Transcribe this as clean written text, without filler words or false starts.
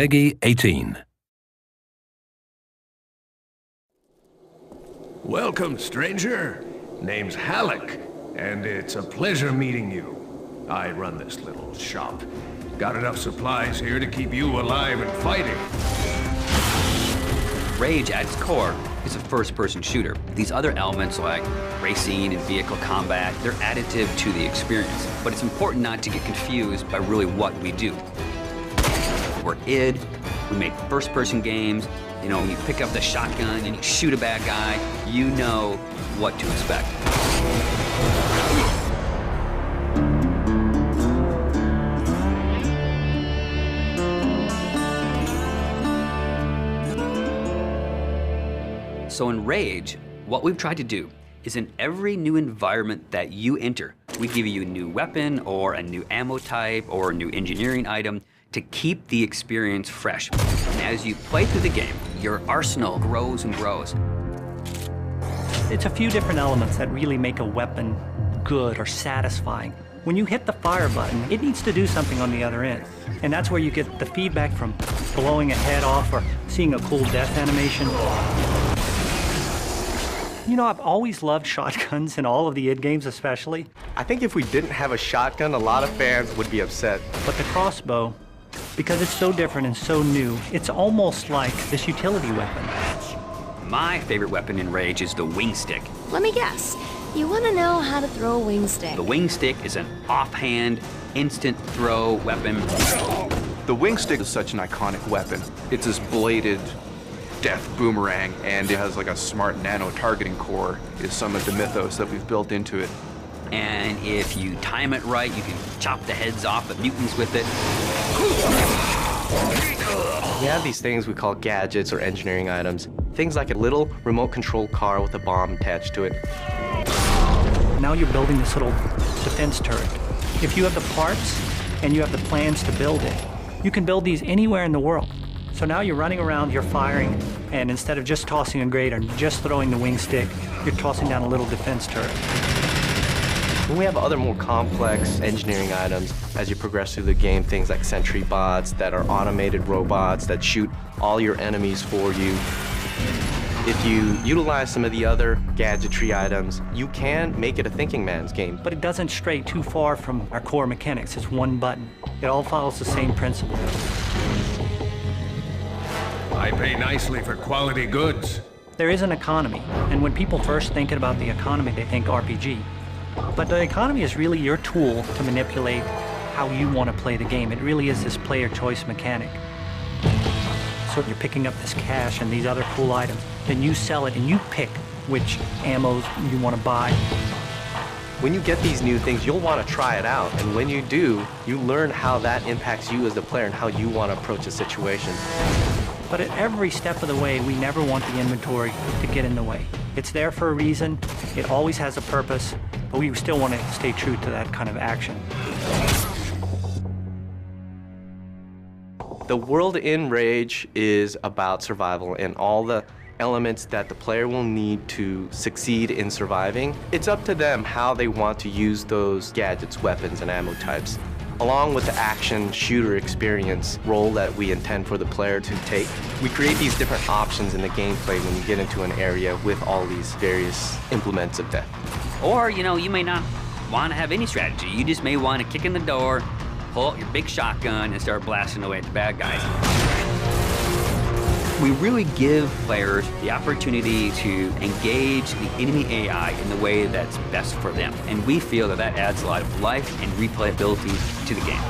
PEGI 18. Welcome, stranger. Name's Halleck, and it's a pleasure meeting you. I run this little shop. Got enough supplies here to keep you alive and fighting. Rage, at its core, is a first-person shooter. These other elements like racing and vehicle combat, they're additive to the experience. But it's important not to get confused by really what we do. We're id, we make first-person games. You know, when you pick up the shotgun and you shoot a bad guy, you know what to expect. So in Rage, what we've tried to do is in every new environment that you enter, we give you a new weapon or a new ammo type or a new engineering item to keep the experience fresh. And as you play through the game, your arsenal grows and grows. It's a few different elements that really make a weapon good or satisfying. When you hit the fire button, it needs to do something on the other end. And that's where you get the feedback from blowing a head off or seeing a cool death animation. You know, I've always loved shotguns in all of the id games especially. I think if we didn't have a shotgun, a lot of fans would be upset. But the crossbow, because it's so different and so new, it's almost like this utility weapon. My favorite weapon in Rage is the wing stick. Let me guess. You want to know how to throw a wing stick. The wing stick is an offhand, instant throw weapon. The wing stick is such an iconic weapon. It's this bladed death boomerang, and it has like a smart nano targeting core is some of the mythos that we've built into it. And if you time it right, you can chop the heads off of mutants with it. We have these things we call gadgets or engineering items. Things like a little remote control car with a bomb attached to it. Now you're building this little defense turret. If you have the parts and you have the plans to build it, you can build these anywhere in the world. So now you're running around, you're firing, and instead of just tossing a grenade or just throwing the wing stick, you're tossing down a little defense turret. We have other more complex engineering items as you progress through the game, things like sentry bots that are automated robots that shoot all your enemies for you. If you utilize some of the other gadgetry items, you can make it a thinking man's game. But it doesn't stray too far from our core mechanics. It's one button. It all follows the same principle. I pay nicely for quality goods. There is an economy, and when people first think about the economy, they think RPG. But the economy is really your tool to manipulate how you want to play the game. It really is this player choice mechanic. So you're picking up this cash and these other cool items, then you sell it and you pick which ammos you want to buy. When you get these new things, you'll want to try it out, and when you do, you learn how that impacts you as the player and how you want to approach a situation. But at every step of the way, we never want the inventory to get in the way. It's there for a reason, it always has a purpose, but we still want to stay true to that kind of action. The world in Rage is about survival and all the elements that the player will need to succeed in surviving. It's up to them how they want to use those gadgets, weapons, and ammo types. Along with the action shooter experience role that we intend for the player to take, we create these different options in the gameplay when you get into an area with all these various implements of death. Or, you know, you may not want to have any strategy. You just may want to kick in the door, pull out your big shotgun, and start blasting away at the bad guys. We really give players the opportunity to engage the enemy AI in the way that's best for them. And we feel that that adds a lot of life and replayability to the game.